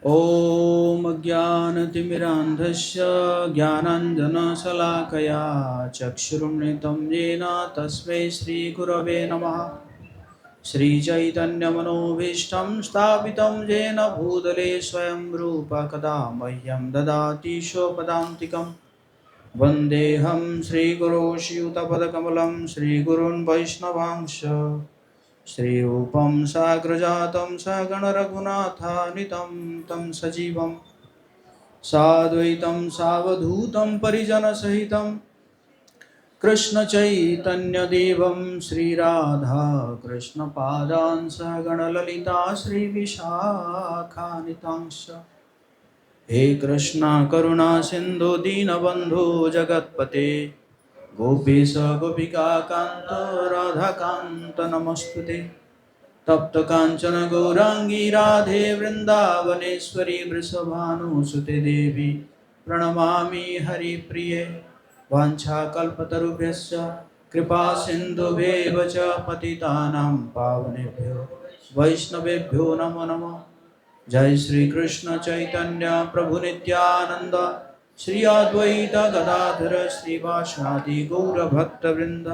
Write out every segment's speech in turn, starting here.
ॐ अज्ञानतिमिरान्धस्य ज्ञानाञ्जनशलाकया चक्षुरुन्मिलितं येन तस्मै श्रीगुरवे नमः। श्रीचैतन्यमनोभीष्टं स्थापितं येन भूतले स्वयं रूप कदा मह्यं ददाति स्वपदान्तिकं। वन्देऽहं श्रीगुरो श्रीयुतपदकमलं श्रीगुरून् वैष्णवांश श्रीरूपं साग्रजातं सगणरघुनाथान्वितं तं सजीवं साद्वैतं सावधूतं परिजनसहितं कृष्णचैतन्यदेवं श्रीराधा कृष्णपादान् सगणललिता श्रीविशाखान्वितांश्च। हे कृष्णा करुणा सिन्धु दीनबन्धु जगत्पते गोपीश गोपिकान्त राधाकान्त नमस्तुते। तप्त कांचन गौरांगी राधे वृंदावनेश्वरी वृषभानुसुते देवी प्रणमामि हरिप्रिये। वाञ्छाकल्पतरुभ्यश्च कृपा सिन्धुभ्येव च पतितानां पावनेभ्यो वैष्णवेभ्यो नमो नमः। जय श्री कृष्ण चैतन्य प्रभु नित्यानंद श्री अद्वैत गदाधर श्रीवासादि गौर भक्तवृंद।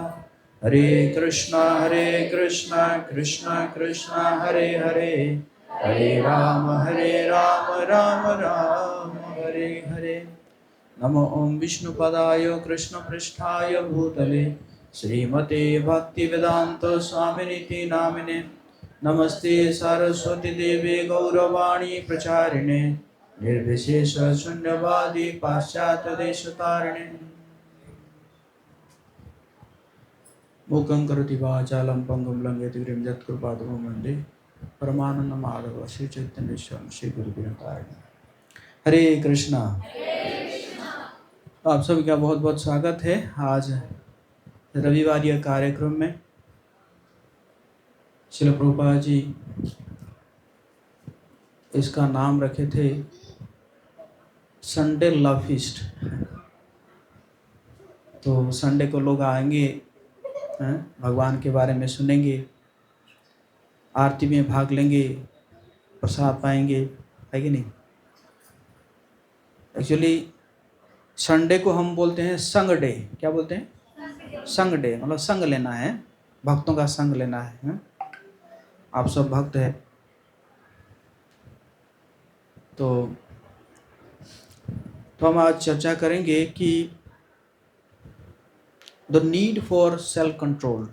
हरे कृष्णा कृष्ण कृष्ण हरे हरे, हरे राम राम राम हरे हरे। नमो ओं विष्णुपदाय कृष्ण पृष्ठाय भूतले श्रीमते भक्तिवेदांत स्वामिनिति नामिने। नमस्ते सरस्वती देवे गौरवाणी प्रचारिणे निर्विशेष शून्यवादी पाश्चात्य देशतारिणे। मूकं करोति वाचालं पंगुं लंघयति गिरिं यत्कृपातमहं वन्दे परमानन्दं माधव श्री चैतन्य श्री गुरुपीठाचार्य। हरे कृष्णा। आप सभी का बहुत बहुत स्वागत है आज रविवार कार्यक्रम में। श्रील प्रभुपाद जी इसका नाम रखे थे संडे लव फीस्ट। तो संडे को लोग आएंगे, भगवान के बारे में सुनेंगे, आरती में भाग लेंगे, प्रसाद पाएंगे, है कि नहीं। एक्चुअली संडे को हम बोलते हैं संग डे। क्या बोलते हैं? संग डे, मतलब संग लेना है, भक्तों का संग लेना है। आप सब भक्त हैं तो हम आज चर्चा करेंगे कि the need for self control.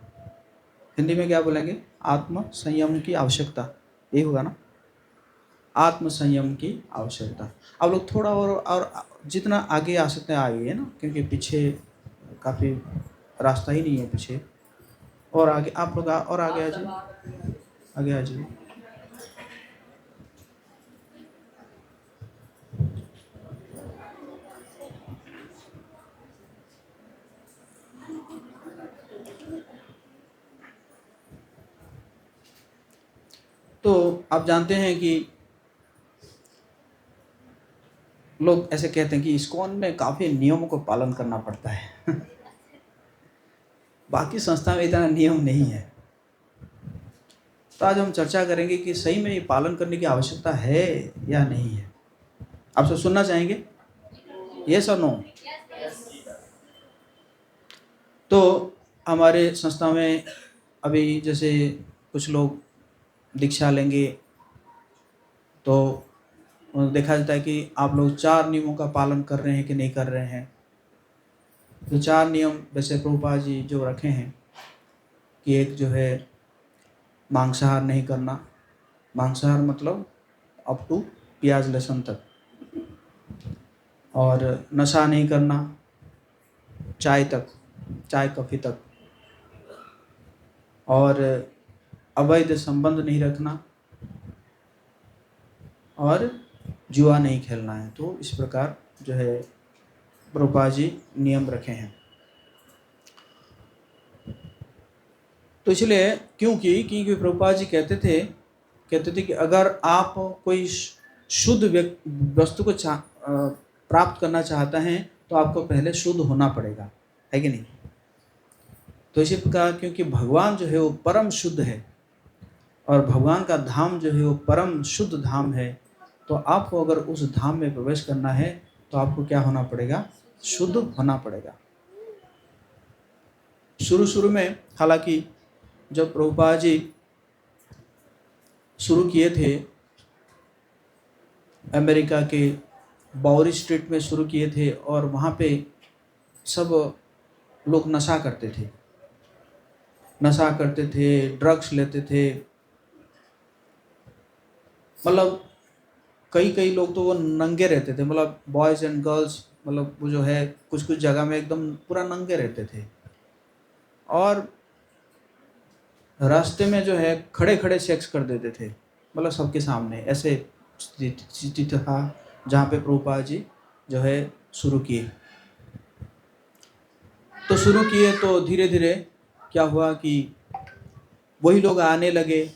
Hindi में क्या बोलेंगे? आत्म संयम की आवश्यकता, यही होगा ना, आत्म संयम की आवश्यकता। आप लोग थोड़ा और जितना आगे आ सकते हैं आगे, ना, क्योंकि पीछे काफ़ी रास्ता ही नहीं है पीछे। और आगे आप लोग और आगे आ जाइए, आगे आ जाइए। तो आप जानते हैं कि लोग ऐसे कहते हैं कि इस्कॉन में काफ़ी नियमों को पालन करना पड़ता है बाकी संस्था में इतना नियम नहीं है। तो आज हम चर्चा करेंगे कि सही में ये पालन करने की आवश्यकता है या नहीं है। आप सब सुनना चाहेंगे? यस और नो? तो हमारे संस्था में अभी जैसे कुछ लोग दीक्षा लेंगे तो देखा जाता है कि आप लोग 4 नियमों का पालन कर रहे हैं कि नहीं कर रहे हैं। तो 4 नियम वैसे प्रभुपाद जी जो रखे हैं कि एक जो है मांसाहार नहीं करना। मांसाहार मतलब अप टू प्याज लहसुन तक। और नशा नहीं करना, चाय तक, चाय कॉफ़ी तक। और अवैध संबंध नहीं रखना और जुआ नहीं खेलना है। तो इस प्रकार जो है प्रभुपाद जी नियम रखे हैं। तो इसलिए क्योंकि प्रभुपाद जी कहते थे कि अगर आप कोई शुद्ध वस्तु को प्राप्त करना चाहता है तो आपको पहले शुद्ध होना पड़ेगा, है कि नहीं। तो इसी प्रकार क्योंकि भगवान जो है वो परम शुद्ध है और भगवान का धाम जो है वो परम शुद्ध धाम है, तो आपको अगर उस धाम में प्रवेश करना है तो आपको क्या होना पड़ेगा? शुद्ध होना पड़ेगा। शुरू शुरू में हालांकि जब प्रभुपाद जी शुरू किए थे, अमेरिका के बाउरी स्ट्रीट में शुरू किए थे, और वहाँ पे सब लोग नशा करते थे, ड्रग्स लेते थे। मतलब कई लोग तो वो नंगे रहते थे, मतलब बॉयज़ एंड गर्ल्स, मतलब वो जो है कुछ जगह में एकदम पूरा नंगे रहते थे, और रास्ते में जो है खड़े खड़े सेक्स कर देते थे, मतलब सबके सामने। ऐसे स्थिति था जहाँ पे प्रभुपाद जी जो है शुरू किए। तो धीरे धीरे क्या हुआ कि वही लोग आने लगे।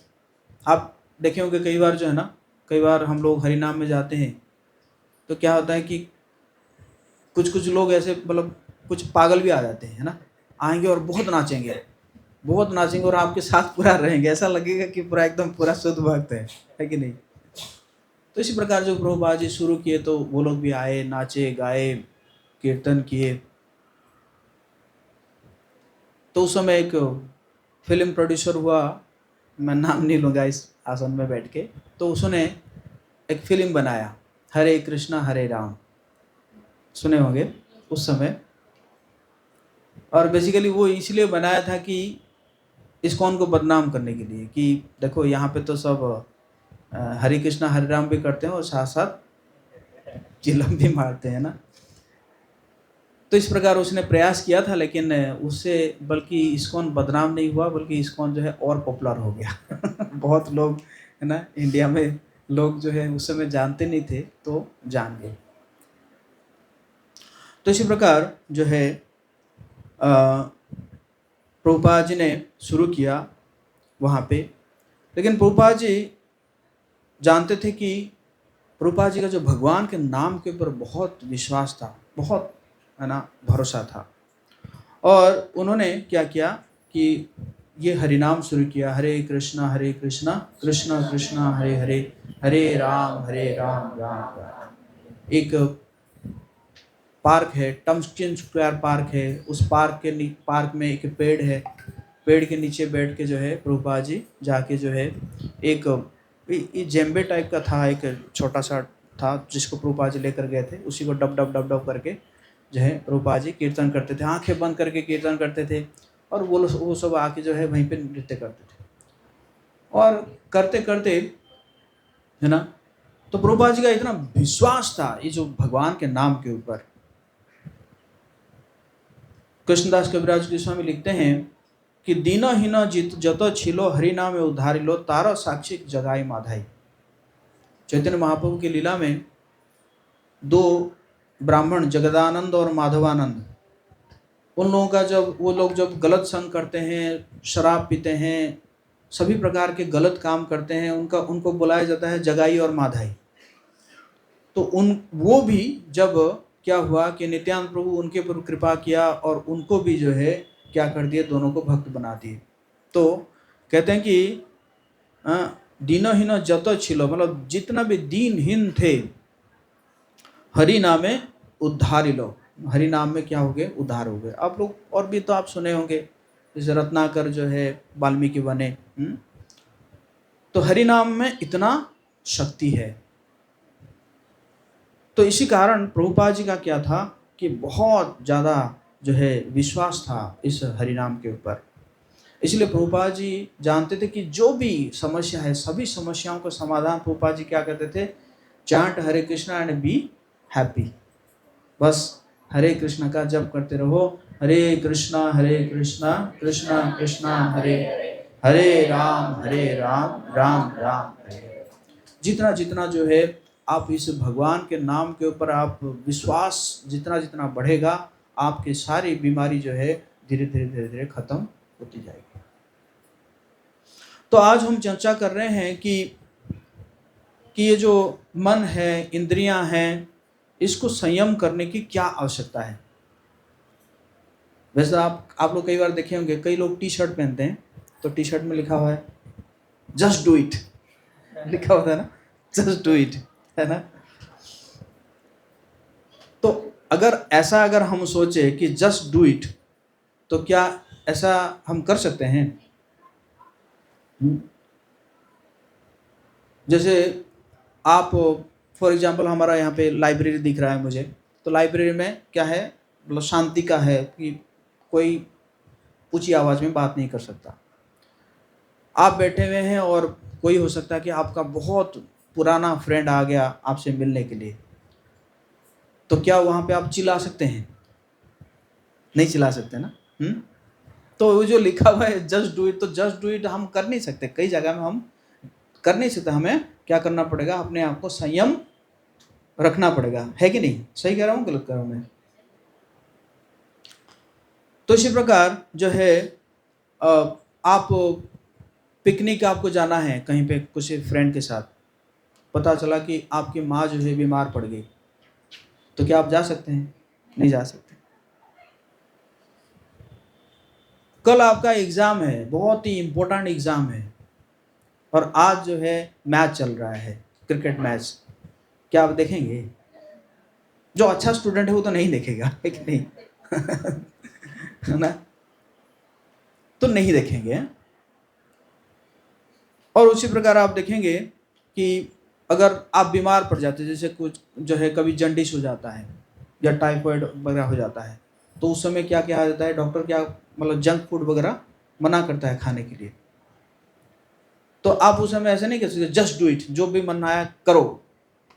आप देखे होंगे कई बार जो है ना, कई बार हम लोग हरिनाम में जाते हैं तो क्या होता है कि कुछ लोग ऐसे, मतलब कुछ पागल भी आ जाते हैं ना, आएंगे और बहुत नाचेंगे और आपके साथ पूरा रहेंगे, ऐसा लगेगा कि पूरा एकदम पूरा शुद्ध भक्त है कि नहीं। तो इसी प्रकार जो प्रभुपाद जी शुरू किए तो वो लोग भी आए, नाचे गाए, कीर्तन किए। तो उस समय एक फिल्म प्रोड्यूसर हुआ, मैं नाम नहीं लूँगा इस आसन में बैठ के, तो उसने एक फिल्म बनाया, हरे कृष्णा हरे राम, सुने होंगे उस समय। और बेसिकली वो इसलिए बनाया था कि इस्कॉन को बदनाम करने के लिए, कि देखो यहाँ पे तो सब हरे कृष्णा हरे राम भी करते हैं और साथ साथ चिलम भी मारते हैं ना। तो इस प्रकार उसने प्रयास किया था, लेकिन उससे बल्कि इस्कॉन बदनाम नहीं हुआ, बल्कि इस्कॉन जो है और पॉपुलर हो गया। बहुत लोग है ना, इंडिया में लोग जो है उस समय जानते नहीं थे तो जान गए। तो इसी प्रकार जो है प्रभुपाद जी ने शुरू किया वहाँ पे। लेकिन प्रभुपाद जी जानते थे कि प्रभुपाद जी का जो भगवान के नाम के ऊपर बहुत विश्वास था, बहुत है ना भरोसा था, और उन्होंने क्या किया कि ये हरिनाम शुरू किया, हरे कृष्णा कृष्णा कृष्णा हरे हरे, हरे राम राम राम। एक पार्क है, टम्पकिन स्क्वायर पार्क है, उस पार्क में एक पेड़ है, पेड़ के नीचे बैठ के जो है प्रभुपाद जी जाके जो है एक जेम्बे टाइप का था, एक छोटा सा था जिसको प्रभुपाद जी लेकर गए थे, उसी को डब डब डब डब करके जो है प्रभुपाद जी कीर्तन करते थे, आंखें बंद करके कीर्तन करते थे, और वो सब आके जो है वहीं पे नृत्य करते थे। और करते करते है ना, तो प्रभुपाद जी का इतना विश्वास था ये जो भगवान के नाम के ऊपर। कृष्णदास कविराज गोस्वामी लिखते हैं कि दीना हीना जित जत छिलो हरि नाम उद्धारी लो तारा साक्षी जगाई माधाई। चैतन्य महाप्रभु की लीला में दो ब्राह्मण जगदानंद और माधवानंद, उन लोगों का वो लोग जब गलत संग करते हैं, शराब पीते हैं, सभी प्रकार के गलत काम करते हैं, उनको बुलाया जाता है जगाई और माधाई। तो वो भी जब क्या हुआ कि नित्यानंद प्रभु उनके ऊपर कृपा किया और उनको भी जो है क्या कर दिए, दोनों को भक्त बना दिए। तो कहते हैं कि दीनहीन जत छिलो, मतलब जितना भी दीनहीन थे, हरि नामे उद्धारी लो, हरि नाम में क्या हो गए, उद्धार हो गए। आप लोग और भी तो आप सुने होंगे, जैसे रत्नाकर जो है वाल्मीकि बने। तो हरि नाम में इतना शक्ति है। तो इसी कारण प्रभुपाद जी का क्या था कि बहुत ज़्यादा जो है विश्वास था इस हरिनाम के ऊपर। इसलिए प्रभुपाद जी जानते थे कि जो भी समस्या है, सभी समस्याओं का समाधान प्रभुपाद जी क्या करते थे, chant Hare Krishna and be happy. बस हरे कृष्णा का जप करते रहो, हरे कृष्णा कृष्णा कृष्णा हरे हरे राम राम राम हरे। जितना जितना जो है आप इस भगवान के नाम के ऊपर आप विश्वास जितना जितना बढ़ेगा, आपकी सारी बीमारी जो है धीरे धीरे खत्म होती जाएगी। तो आज हम चर्चा कर रहे हैं कि ये जो मन है, इंद्रियां हैं, इसको संयम करने की क्या आवश्यकता है। वैसे आप लोग कई बार देखे होंगे, कई लोग टी शर्ट पहनते हैं तो टी शर्ट में लिखा हुआ है जस्ट डू इट, लिखा होता है ना, जस्ट डू इट। है ना। तो अगर हम सोचे कि जस्ट डू इट, तो क्या ऐसा हम कर सकते हैं? हम्म? जैसे आप फॉर एग्जांपल, हमारा यहाँ पे लाइब्रेरी दिख रहा है मुझे, तो लाइब्रेरी में क्या है, मतलब शांति का है कि कोई ऊंची आवाज़ में बात नहीं कर सकता। आप बैठे हुए हैं और कोई हो सकता है कि आपका बहुत पुराना फ्रेंड आ गया आपसे मिलने के लिए, तो क्या वहाँ पे आप चिल्ला सकते हैं? नहीं चिल्ला सकते ना। तो वो जो लिखा हुआ है जस्ट डू इट, तो जस्ट डू इट हम कर नहीं सकते, कई जगह में हम कर नहीं सकते। हमें क्या करना पड़ेगा, अपने आप को संयम रखना पड़ेगा, है कि नहीं? सही कह रहा हूँ, गलत कह रहा हूँ मैं? तो इसी प्रकार जो है, आप पिकनिक आपको जाना है कहीं पे कुछ फ्रेंड के साथ, पता चला कि आपकी माँ जो है बीमार पड़ गई, तो क्या आप जा सकते हैं? नहीं जा सकते। कल आपका एग्ज़ाम है, बहुत ही इम्पोर्टेंट एग्ज़ाम है, और आज जो है मैच चल रहा है, क्रिकेट मैच, क्या आप देखेंगे? जो अच्छा स्टूडेंट है वो तो नहीं देखेगा, है कि नहीं? है ना? तो नहीं देखेंगे। और उसी प्रकार आप देखेंगे कि अगर आप बीमार पड़ जाते हैं, जैसे कुछ जो है कभी जंडिस हो जाता है या टाइफाइड वगैरह हो जाता है, तो उस समय क्या क्या आ जाता है, डॉक्टर क्या मतलब जंक फूड वगैरह मना करता है खाने के लिए। तो आप उस समय ऐसे नहीं कर सकते जस्ट डू इट, जो भी मन आया करो,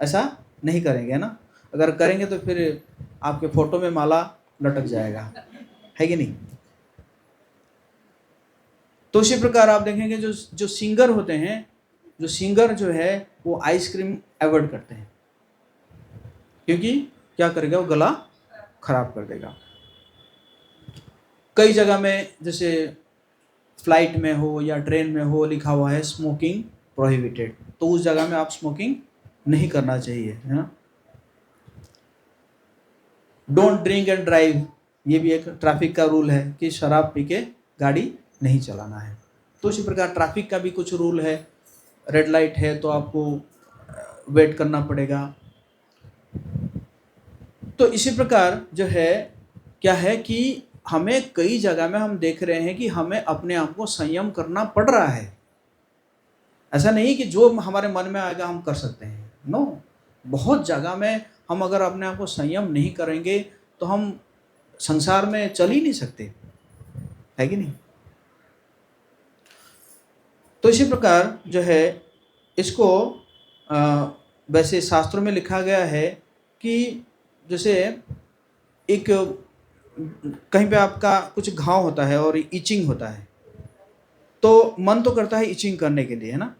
ऐसा नहीं करेंगे, है ना। अगर करेंगे तो फिर आपके फोटो में माला लटक जाएगा, है कि नहीं? तो इसी प्रकार आप देखेंगे जो जो सिंगर होते हैं, जो सिंगर जो है वो आइसक्रीम अवॉइड करते हैं, क्योंकि क्या करेगा, वो गला खराब कर देगा। कई जगह में जैसे फ्लाइट में हो या ट्रेन में हो लिखा हुआ है स्मोकिंग प्रोहिबिटेड, तो उस जगह में आप स्मोकिंग नहीं करना चाहिए, है ना। डोंट ड्रिंक एंड ड्राइव, ये भी एक ट्रैफिक का रूल है कि शराब पी के गाड़ी नहीं चलाना है। तो इसी प्रकार ट्रैफिक का भी कुछ रूल है, रेड लाइट है तो आपको वेट करना पड़ेगा। तो इसी प्रकार जो है क्या है कि हमें कई जगह में हम देख रहे हैं कि हमें अपने आप को संयम करना पड़ रहा है। ऐसा नहीं कि जो हमारे मन में आएगा हम कर सकते हैं, नो। बहुत जगह में हम अगर अपने आप को संयम नहीं करेंगे तो हम संसार में चल ही नहीं सकते, है कि नहीं। तो इसी प्रकार जो है इसको वैसे शास्त्रों में लिखा गया है कि जैसे एक कहीं पे आपका कुछ घाव होता है और इचिंग होता है, तो मन तो करता है इचिंग करने के लिए, है ना।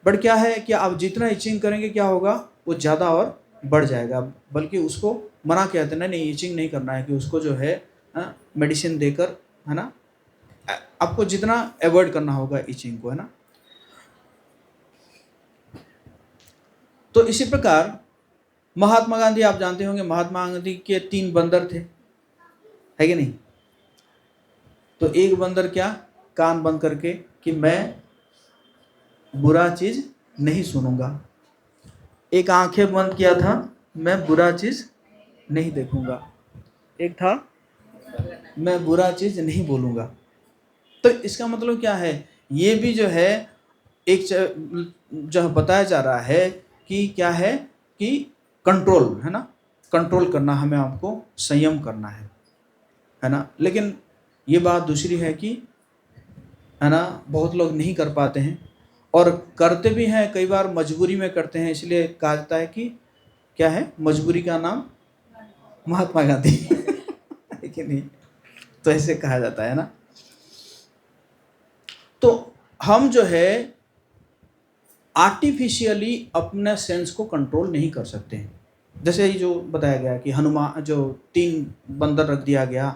बट क्या है कि आप जितना इचिंग करेंगे क्या होगा, वो ज़्यादा और बढ़ जाएगा। बल्कि उसको मना किया जाता है, नहीं इचिंग नहीं करना है, कि उसको जो है मेडिसिन देकर, है ना, आपको जितना अवॉइड करना होगा इचिंग को, है ना। तो इसी प्रकार महात्मा गांधी, आप जानते होंगे महात्मा गांधी के 3 बंदर थे, है कि नहीं। तो एक बंदर क्या, कान बंद करके कि मैं बुरा चीज नहीं सुनूंगा। एक आंखें बंद किया था, मैं बुरा चीज नहीं देखूंगा। एक था, मैं बुरा चीज नहीं बोलूंगा। तो इसका मतलब क्या है, ये भी जो है एक जो बताया जा रहा है कि क्या है कि कंट्रोल, है ना, कंट्रोल करना, हमें आपको संयम करना है ना। लेकिन ये बात दूसरी है कि, है ना, बहुत लोग नहीं कर पाते हैं, और करते भी हैं कई बार मजबूरी में करते हैं। इसलिए कहा जाता है कि क्या है, मजबूरी का नाम महात्मा गांधी। है कि नहीं। तो ऐसे कहा जाता है ना। तो हम जो है आर्टिफिशियली अपने सेंस को कंट्रोल नहीं कर सकते हैं। जैसे ही जो बताया गया कि हनुमान, जो 3 बंदर रख दिया गया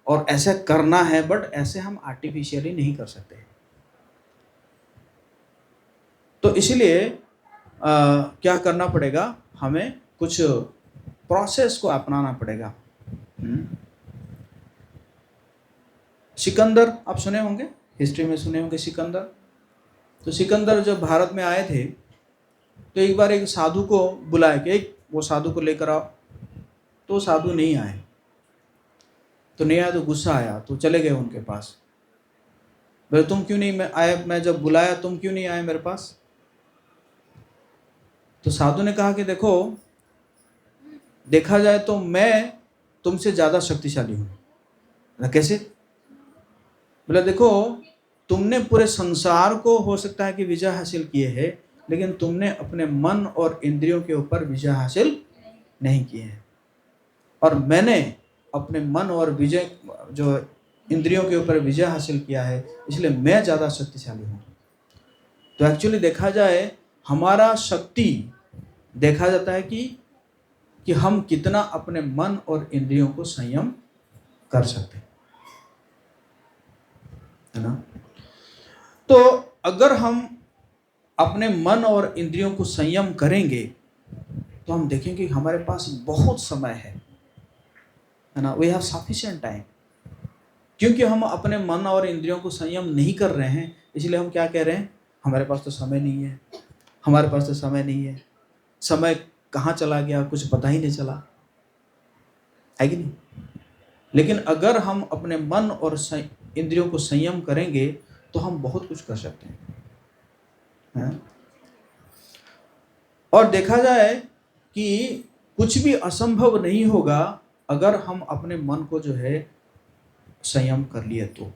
और ऐसे करना है, बट ऐसे हम आर्टिफिशियली नहीं कर सकते। तो इसलिए क्या करना पड़ेगा, हमें कुछ प्रोसेस को अपनाना पड़ेगा। सिकंदर आप सुने होंगे, हिस्ट्री में सुने होंगे सिकंदर। तो सिकंदर जब भारत में आए थे तो एक बार एक साधु को बुलाया कि एक वो साधु को लेकर आओ, तो साधु नहीं आए। तो नहीं आया तो गुस्सा आया, तो चले गए उनके पास। बोले तुम क्यों नहीं आए, मैं जब बुलाया तुम क्यों नहीं आए मेरे पास? तो साधु ने कहा कि देखो, देखा जाए तो मैं तुमसे ज़्यादा शक्तिशाली हूँ। कैसे? बोला देखो, तुमने पूरे संसार को हो सकता है कि विजय हासिल किए है, लेकिन तुमने अपने मन और इंद्रियों के ऊपर विजय हासिल नहीं किए हैं। और मैंने अपने मन और विजय जो इंद्रियों के ऊपर विजय हासिल किया है, इसलिए मैं ज़्यादा शक्तिशाली हूँ। तो एक्चुअली देखा जाए, हमारा शक्ति देखा जाता है कि हम कितना अपने मन और इंद्रियों को संयम कर सकते हैं, है ना। तो अगर हम अपने मन और इंद्रियों को संयम करेंगे तो हम देखेंगे कि हमारे पास बहुत समय है ना। We have sufficient time. क्योंकि हम अपने मन और इंद्रियों को संयम नहीं कर रहे हैं, इसलिए हम क्या कह रहे हैं, हमारे पास तो समय नहीं है, हमारे पास तो समय नहीं है, समय कहाँ चला गया कुछ पता ही नहीं चला, है कि नहीं। लेकिन अगर हम अपने मन और इंद्रियों को संयम करेंगे तो हम बहुत कुछ कर सकते हैं। और देखा जाए कि कुछ भी असंभव नहीं होगा अगर हम अपने मन को जो है संयम कर लिए तो,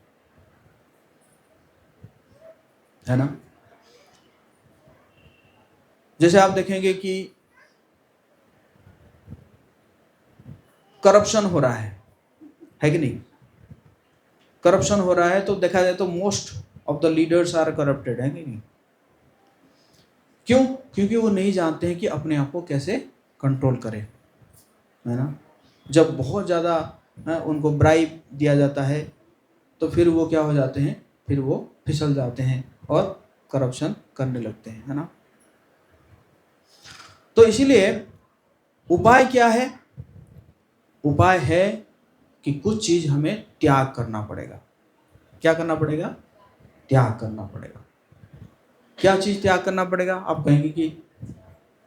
है ना। जैसे आप देखेंगे कि करप्शन हो रहा है कि नहीं। करप्शन हो रहा है तो देखा जाए तो most of the leaders are corrupted, है कि नहीं। क्यों? क्योंकि वो नहीं जानते हैं कि अपने आप को कैसे कंट्रोल करें, है ना। जब बहुत ज़्यादा उनको ब्राइब दिया जाता है तो फिर वो क्या हो जाते हैं, फिर वो फिसल जाते हैं और करप्शन करने लगते हैं, है ना। तो इसीलिए उपाय क्या है? उपाय है कि कुछ चीज़ हमें त्याग करना पड़ेगा। क्या करना पड़ेगा? त्याग करना पड़ेगा। क्या चीज़ त्याग करना पड़ेगा? आप कहेंगे कि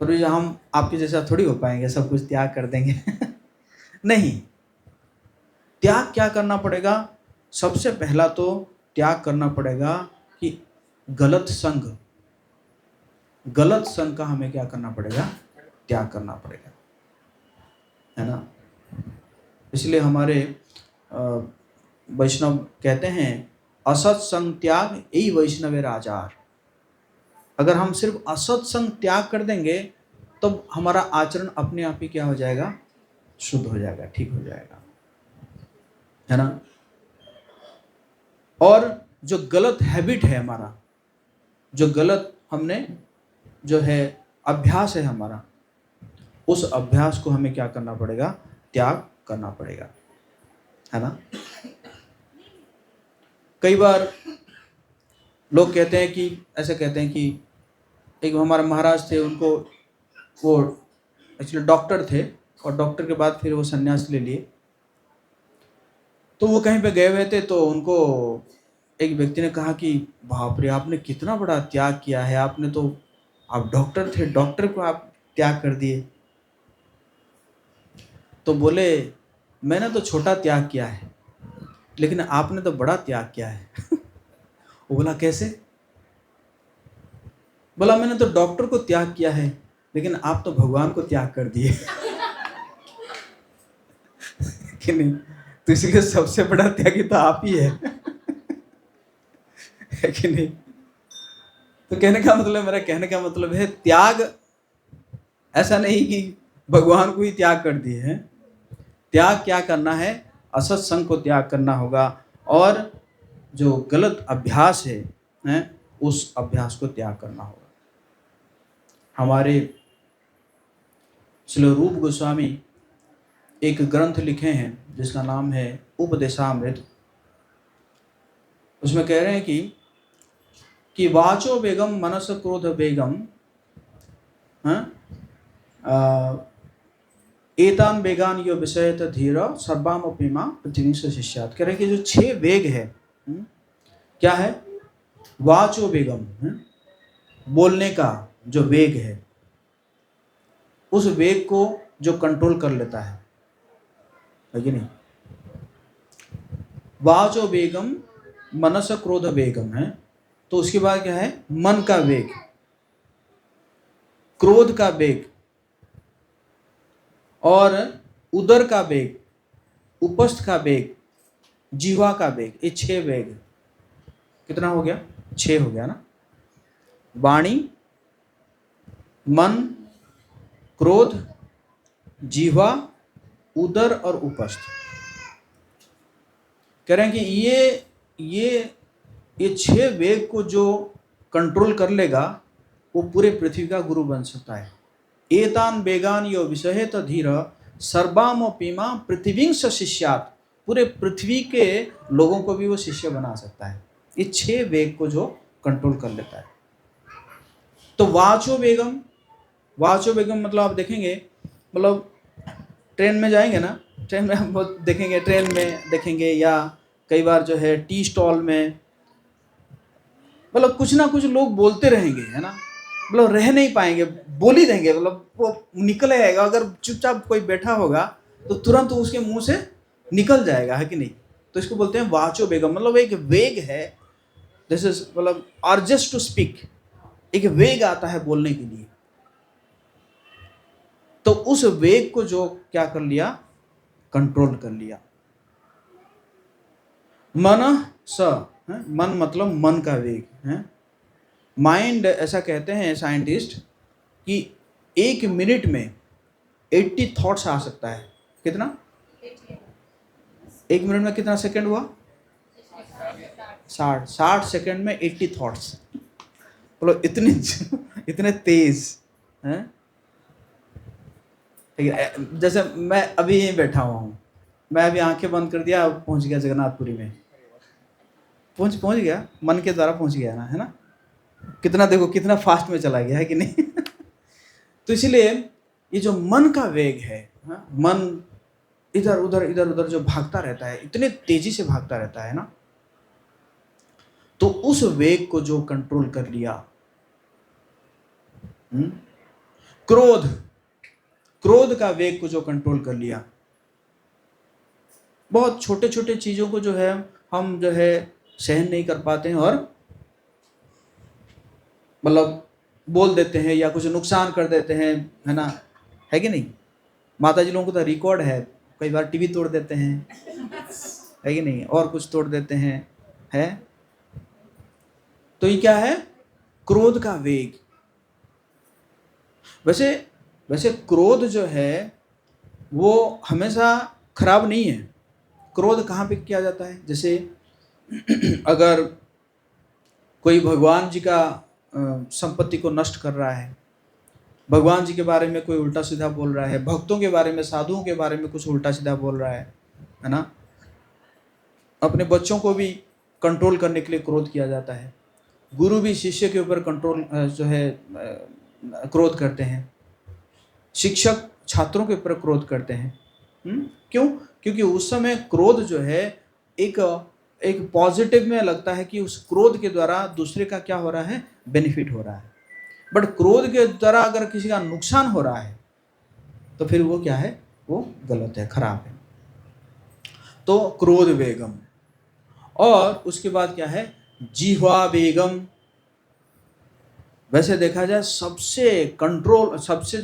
पर हम आपके जैसा थोड़ी हो पाएंगे, सब कुछ त्याग कर देंगे नहीं। त्याग क्या करना पड़ेगा? सबसे पहला तो त्याग करना पड़ेगा कि गलत संग का हमें क्या करना पड़ेगा? त्याग करना पड़ेगा, है ना। इसलिए हमारे वैष्णव कहते हैं, असत संग त्याग यही वैष्णवेर आचार। अगर हम सिर्फ असत संग त्याग कर देंगे तो हमारा आचरण अपने आप ही क्या हो जाएगा? शुद्ध हो जाएगा, ठीक हो जाएगा, है ना। और जो गलत हैबिट है हमारा, जो गलत हमने जो है अभ्यास है हमारा, उस अभ्यास को हमें क्या करना पड़ेगा? त्याग करना पड़ेगा, है ना। कई बार लोग कहते हैं कि ऐसे कहते हैं कि एक हमारे महाराज थे, उनको वो एक्चुअली डॉक्टर थे और डॉक्टर के बाद फिर वो संन्यास ले लिए। तो वो कहीं पे गए हुए थे तो उनको एक व्यक्ति ने कहा कि बाप रे, आपने कितना बड़ा त्याग किया है, आपने तो, आप डॉक्टर थे, डॉक्टर को आप त्याग कर दिए। तो बोले, मैंने तो छोटा त्याग किया है लेकिन आपने तो बड़ा त्याग किया है वो बोला कैसे? बोला मैंने तो डॉक्टर को त्याग किया है लेकिन आप तो भगवान को त्याग कर दिए कि नहीं। तो इसलिए सबसे बड़ा त्यागी तो आप ही है कि नहीं। तो कहने का मतलब, मेरा कहने का मतलब है, त्याग ऐसा नहीं कि भगवान को ही त्याग कर दिए हैं। त्याग क्या करना है? असत संग को त्याग करना होगा और जो गलत अभ्यास है उस अभ्यास को त्याग करना होगा। हमारे श्री रूप गोस्वामी एक ग्रंथ लिखे हैं जिसका नाम है उपदेशामृत। उसमें कह रहे हैं कि वाचो बेगम मनस क्रोध बेगम एतान बेगान यो विषयत धीर सर्वाम अपीमा पृथ्वी से शिष्यात। कह रहे हैं कि जो 6 वेग है, क्या है? वाचो बेगम, बोलने का जो वेग है, उस वेग को जो कंट्रोल कर लेता है कि नहीं। वाचो वेगम मनस क्रोध वेगम है, तो उसके बाद क्या है, मन का वेग, क्रोध का वेग और उदर का वेग, उपस्थ का वेग, जीवा का वेग, ये 6 वेग। कितना हो गया? 6 हो गया ना। वाणी, मन, क्रोध, जीवा, उदर और उपस्थ। कह रहे हैं कि ये 6 वेग को जो कंट्रोल कर लेगा वो पूरे पृथ्वी का गुरु बन सकता है। एतान वेगान यो विषहेत धीर सर्वामपीमा पृथ्वींश शिष्यात, पूरे पृथ्वी के लोगों को भी वो शिष्य बना सकता है, ये 6 वेग को जो कंट्रोल कर लेता है। तो वाचो वेगम मतलब आप देखेंगे, मतलब ट्रेन में जाएंगे ना, ट्रेन में हम देखेंगे, ट्रेन में देखेंगे या कई बार जो है टी स्टॉल में, मतलब कुछ ना कुछ लोग बोलते रहेंगे, है ना, मतलब रह नहीं पाएंगे, बोल ही देंगे, मतलब वो निकल आएगा। अगर चुपचाप कोई बैठा होगा तो तुरंत उसके मुंह से निकल जाएगा, है कि नहीं। तो इसको बोलते हैं वाचो वेगम, मतलब एक वेग है, दिस इज मतलब अर्जेस टू स्पीक, एक वेग आता है बोलने के लिए। तो उस वेग को जो क्या कर लिया, कंट्रोल कर लिया। मन स, मन मतलब मन का वेग है। माइंड, ऐसा कहते हैं साइंटिस्ट कि 1 मिनट में 80 थॉट्स आ सकता है। कितना? 1 मिनट में कितना सेकंड हुआ? 60 सेकंड में 80 थॉट्स, मतलब इतने तेज हैं। जैसे मैं अभी यहीं बैठा हुआ हूँ, मैं अभी आंखें बंद कर दिया, पहुंच गया जगन्नाथपुरी में, पहुंच गया, मन के द्वारा पहुंच गया ना, है ना। कितना, देखो कितना फास्ट में चला गया, है कि नहीं। तो इसलिए ये जो मन का वेग है, मन इधर उधर जो भागता रहता है, इतने तेजी से भागता रहता है ना, तो उस वेग को जो कंट्रोल कर लिया। क्रोध का वेग को जो कंट्रोल कर लिया। बहुत छोटे छोटे चीजों को जो है हम जो है सहन नहीं कर पाते हैं और मतलब बोल देते हैं या कुछ नुकसान कर देते हैं, है ना, है कि नहीं। माता जी लोगों को तो रिकॉर्ड है, कई बार टीवी तोड़ देते हैं, है कि नहीं, और कुछ तोड़ देते हैं, है। तो ये क्या है? क्रोध का वेग। वैसे क्रोध जो है वो हमेशा खराब नहीं है। क्रोध कहाँ पे किया जाता है? जैसे अगर कोई भगवान जी का संपत्ति को नष्ट कर रहा है, भगवान जी के बारे में कोई उल्टा सीधा बोल रहा है, भक्तों के बारे में, साधुओं के बारे में कुछ उल्टा सीधा बोल रहा है ना, अपने बच्चों को भी कंट्रोल करने के लिए क्रोध किया जाता है। गुरु भी शिष्य के ऊपर कंट्रोल जो है क्रोध करते हैं, शिक्षक छात्रों के ऊपर क्रोध करते हैं। क्यों? क्योंकि उस समय क्रोध जो है एक पॉजिटिव में लगता है कि उस क्रोध के द्वारा दूसरे का क्या हो रहा है, बेनिफिट हो रहा है। बट क्रोध के द्वारा अगर किसी का नुकसान हो रहा है तो फिर वो क्या है, वो गलत है, खराब है। तो क्रोध वेगम, और उसके बाद क्या है, जिह्वा वेगम। वैसे देखा जाए सबसे कंट्रोल, सबसे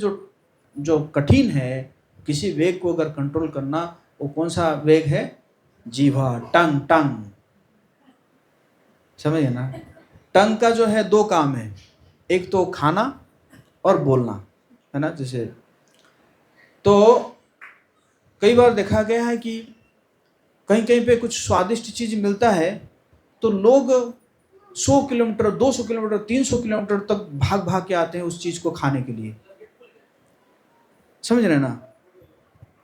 जो कठिन है किसी वेग को अगर कंट्रोल करना, वो कौन सा वेग है? जिह्वा, टंग। समझिए ना, टंग का जो है 2 काम है, एक तो खाना और बोलना, है ना। जैसे तो कई बार देखा गया है कि कहीं पे कुछ स्वादिष्ट चीज मिलता है तो लोग 100 किलोमीटर, 200 किलोमीटर, 300 किलोमीटर तक भाग के आते हैं उस चीज को खाने के लिए। समझ रहे ना।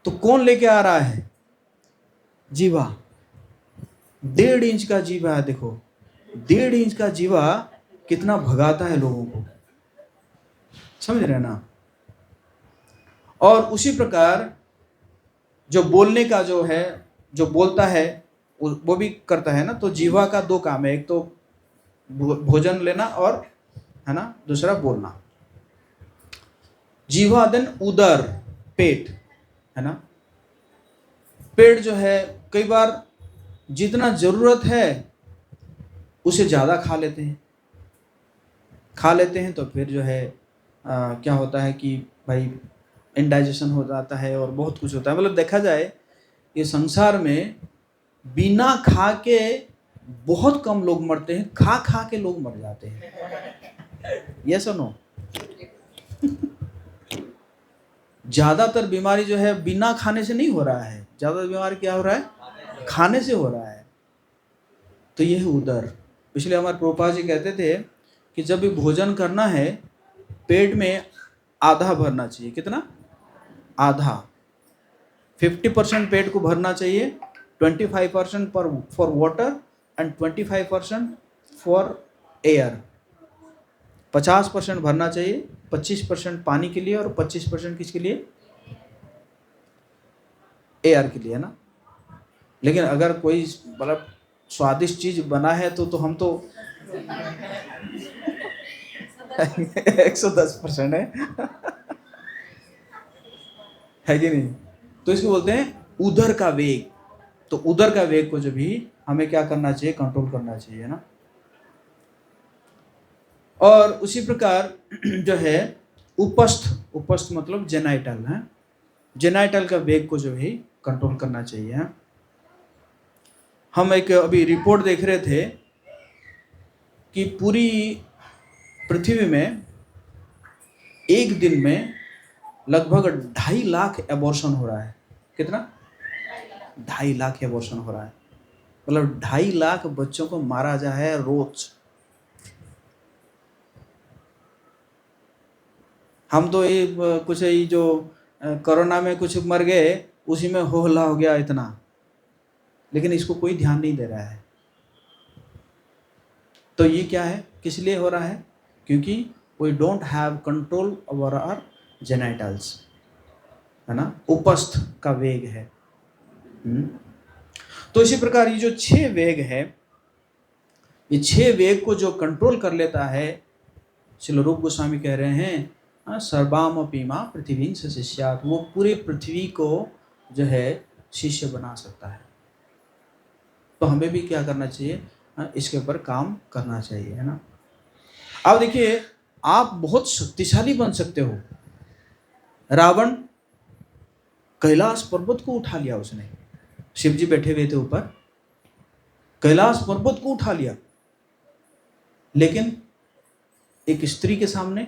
तो कौन लेके आ रहा है? जीवा। 1.5 इंच का जीवा है, देखो 1.5 इंच का जीवा कितना भगाता है लोगों को, समझ रहे ना। और उसी प्रकार जो बोलने का जो है, जो बोलता है वो भी करता है ना। तो जीवा का 2 काम है, एक तो भोजन लेना और, है ना, दूसरा बोलना। जीवा देन उदर, पेट, है ना। पेट जो है कई बार जितना जरूरत है उसे ज़्यादा खा लेते हैं, तो फिर जो है क्या होता है कि भाई इंडाइजेशन हो जाता है और बहुत कुछ होता है। मतलब देखा जाए ये संसार में बिना खा के बहुत कम लोग मरते हैं, खा खा के लोग मर जाते हैं। ये सुनो, ज्यादातर बीमारी जो है बिना खाने से नहीं हो रहा है, ज्यादा बीमारी क्या हो रहा है, खाने से हो रहा है। तो ये है उदर। इसलिए हमारे प्रभुपाद जी कहते थे कि जब भी भोजन करना है पेट में आधा भरना चाहिए। कितना? आधा। 50% पेट को भरना चाहिए, 25% for water and 25% for air. 50% भरना चाहिए, 25% पानी के लिए और 25% किसके लिए? एयर के लिए, है ना। लेकिन अगर कोई मतलब स्वादिष्ट चीज बना है तो हम तो 110% है कि नहीं। तो इसको बोलते हैं उदर का वेग। तो उदर का वेग को जो भी हमें क्या करना चाहिए, कंट्रोल करना चाहिए ना। और उसी प्रकार जो है उपस्थ मतलब जेनाइटल है, जेनाइटल का वेग को जो भी कंट्रोल करना चाहिए है। हम एक अभी रिपोर्ट देख रहे थे कि पूरी पृथ्वी में एक दिन में लगभग 2.5 लाख एबॉर्शन हो रहा है। कितना? 2.5 लाख एबॉर्शन हो रहा है। मतलब 2.5 लाख बच्चों को मारा जा है रोज। हम तो ये कुछ ये जो कोरोना में कुछ मर गए उसी में हो हल्ला हो गया इतना, लेकिन इसको कोई ध्यान नहीं दे रहा है। तो ये क्या है, किस लिए हो रहा है? क्योंकि we don't have control over our genitals, है ना। उपस्थ का वेग है। तो इसी प्रकार ये जो 6 वेग है, ये 6 वेग को जो कंट्रोल कर लेता है, श्रील रूप गोस्वामी कह रहे हैं सर्वाम पीमा पृथ्वी से शिष्यात, वो पूरे पृथ्वी को जो है शिष्य बना सकता है। तो हमें भी क्या करना चाहिए, इसके ऊपर काम करना चाहिए, है ना। अब देखिए, आप बहुत शक्तिशाली बन सकते हो। रावण कैलाश पर्वत को उठा लिया उसने, शिव जी बैठे हुए थे ऊपर, कैलाश पर्वत को उठा लिया, लेकिन एक स्त्री के सामने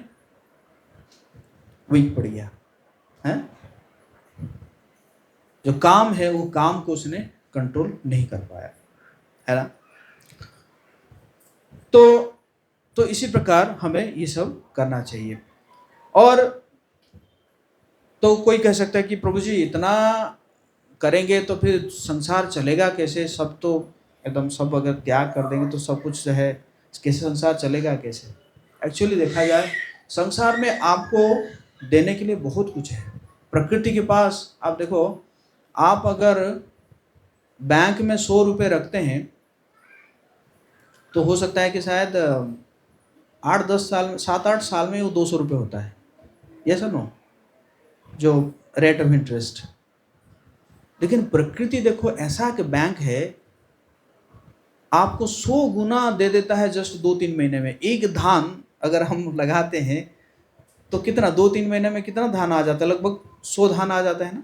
वीक पड़ गया है। जो काम है वो काम को उसने कंट्रोल नहीं कर पाया, है ना। तो इसी प्रकार हमें ये सब करना चाहिए। और तो कोई कह सकता है कि प्रभु जी इतना करेंगे तो फिर संसार चलेगा कैसे, सब तो एकदम सब अगर त्याग कर देंगे तो सब कुछ जो है कैसे संसार चलेगा कैसे। एक्चुअली देखा जाए संसार में आपको देने के लिए बहुत कुछ है। प्रकृति के पास आप देखो, आप अगर बैंक में 100 रुपये रखते हैं तो हो सकता है कि शायद 8-10 साल, 7-8 साल में वो 200 रुपये होता है। यस और नो, जो रेट ऑफ इंटरेस्ट। लेकिन प्रकृति देखो ऐसा कि बैंक है आपको 100 गुना दे देता है जस्ट 2-3 महीने में। एक धान अगर हम लगाते हैं तो कितना 2-3 महीने में कितना धान आ जाता है, लगभग 100 धान आ जाता है ना,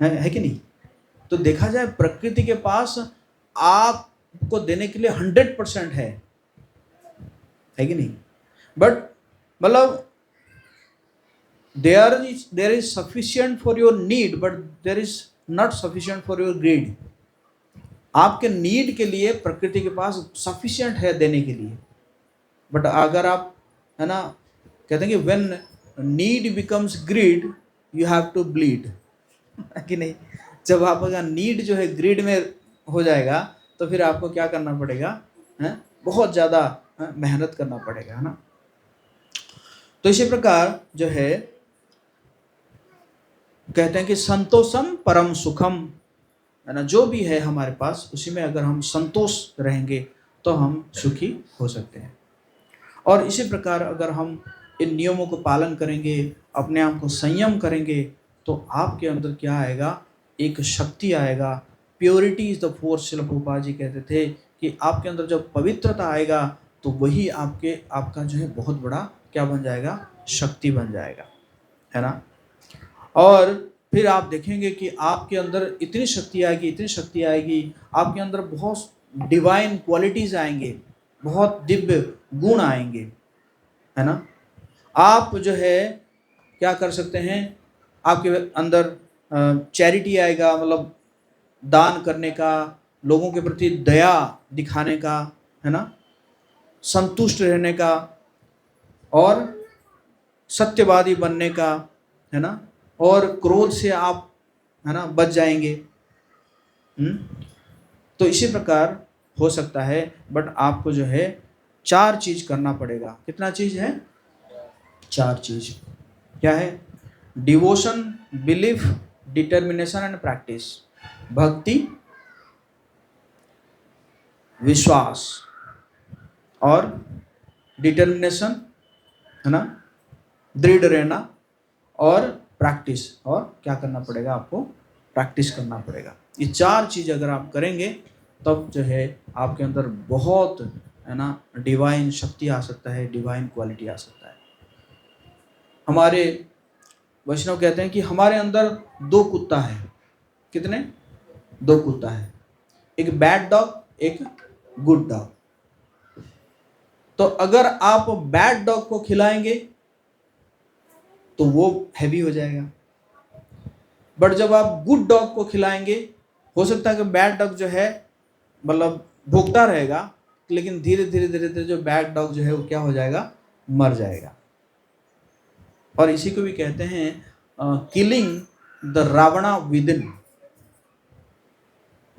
है कि नहीं। तो देखा जाए प्रकृति के पास आपको देने के लिए 100% है कि नहीं। बट मतलब there is sufficient for your need but there is not sufficient for your greed। आपके नीड के लिए प्रकृति के पास सफिशिएंट है देने के लिए, बट अगर आप, है ना, कहते हैं कि when need becomes greed you have to bleed, कि नहीं। जब आपका नीड जो है ग्रीड में हो जाएगा तो फिर आपको क्या करना पड़ेगा, है, बहुत ज़्यादा मेहनत करना पड़ेगा, है ना। तो इसी प्रकार जो है कहते हैं कि संतोषम परम सुखम, है ना। जो भी है हमारे पास उसी में अगर हम संतोष रहेंगे तो हम सुखी हो सकते हैं। और इसी प्रकार अगर हम इन नियमों को पालन करेंगे, अपने आप को संयम करेंगे, तो आपके अंदर क्या आएगा, एक शक्ति आएगा। प्योरिटी इज द फोर्स, शिल प्रभुपाद जी कहते थे कि आपके अंदर जब पवित्रता आएगा तो वही आपका जो है बहुत बड़ा क्या बन जाएगा, शक्ति बन जाएगा, है ना। और फिर आप देखेंगे कि आपके अंदर इतनी शक्ति आएगी, आपके अंदर बहुत डिवाइन क्वालिटीज आएंगे, बहुत दिव्य गुण आएंगे, है ना। आप जो है क्या कर सकते हैं, आपके अंदर चैरिटी आएगा, मतलब दान करने का, लोगों के प्रति दया दिखाने का, है ना, संतुष्ट रहने का और सत्यवादी बनने का, है ना, और क्रोध से आप, है ना, बच जाएंगे। तो इसी प्रकार हो सकता है, बट आपको जो है 4 चीज करना पड़ेगा। कितना चीज है, 4 चीज। क्या है, devotion, belief, determination and practice. भक्ति, विश्वास और डिटर्मिनेशन, है ना, दृढ़ रहना, और प्रैक्टिस, और क्या करना पड़ेगा, आपको प्रैक्टिस करना पड़ेगा। ये 4 चीज अगर आप करेंगे तब जो है आपके अंदर बहुत, है ना, डिवाइन शक्ति आ सकता है, डिवाइन क्वालिटी आ सकता है। हमारे वैष्णव कहते हैं कि हमारे अंदर 2 कुत्ता है। कितने, 2 कुत्ता है, एक बैड डॉग, एक गुड डॉग। तो अगर आप बैड डॉग को खिलाएंगे तो वो हैवी हो जाएगा, बट जब आप गुड डॉग को खिलाएंगे, हो सकता है कि बैड डॉग जो है मतलब भूखता रहेगा, लेकिन धीरे धीरे जो बैड डॉग जो है वो क्या हो जाएगा, मर जाएगा। और इसी को भी कहते हैं killing the Rawna with in.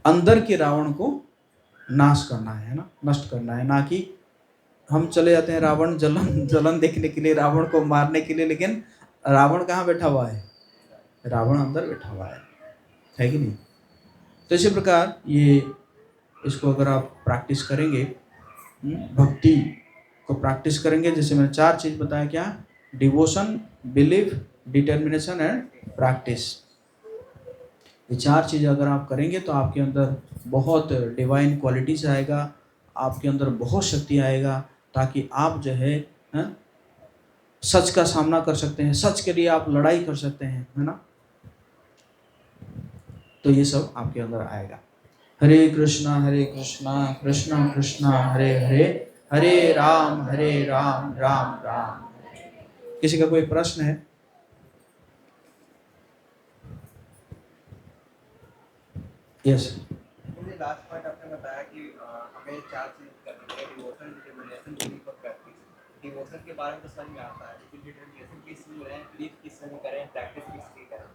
अंदर के रावण को नाश करना है ना, नष्ट करना है, ना कि हम चले जाते हैं रावण जलन देखने के लिए, रावण को मारने के लिए, लेकिन रावण कहाँ बैठा हुआ है, रावण अंदर बैठा हुआ है कि नहीं। तो इसी प्रकार ये इसको अगर आप प्रैक्टिस करेंगे, भक्ति को प्रैक्टिस करेंगे, जैसे मैंने 4 चीज बताया, क्या, devotion, belief, determination and practice. ये 4 चीज अगर आप करेंगे तो आपके अंदर बहुत डिवाइन क्वालिटीज आएगा, आपके अंदर बहुत शक्ति आएगा, ताकि आप जो है सच का सामना कर सकते हैं, सच के लिए आप लड़ाई कर सकते हैं, है ना। तो ये सब आपके अंदर आएगा। हरे कृष्णा कृष्णा कृष्णा हरे हरे, हरे राम राम राम। किसी का कोई प्रश्न है? यस। लास्ट पॉइंट आपने बताया कि हमें 4 चीज करनी है, डिवोशन, डिटर्मिनेशन, बिलीफ और प्रैक्टिस। डिवोशन के बारे में तो समझ में आता है, लेकिन डिटर्मिनेशन किस में करें, बिलीफ किस में करें, प्रैक्टिस किस की करें?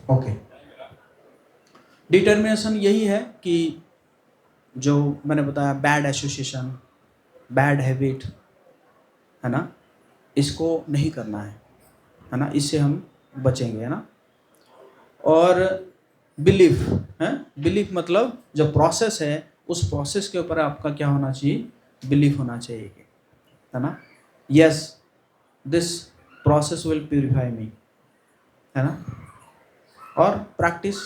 ओके, डिटर्मिनेशन यही है कि जो मैंने बताया, बैड एसोसिएशन, बैड हैबिट, है ना, इसको नहीं करना है ना, इससे हम बचेंगे, है ना। और बिलीफ है, बिलीफ मतलब जो प्रोसेस है, उस प्रोसेस के ऊपर आपका क्या होना चाहिए, बिलीफ होना चाहिए, है ना। Yes, this process will purify me, है ना। और प्रैक्टिस,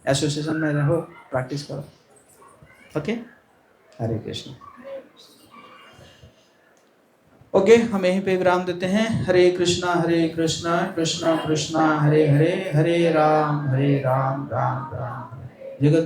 एसोसिएशन में रहो, प्रैक्टिस करो। ओके, हरे कृष्ण। ओके, हम यहीं पे विराम देते हैं। हरे कृष्णा कृष्णा कृष्णा हरे हरे, हरे राम राम राम। जगत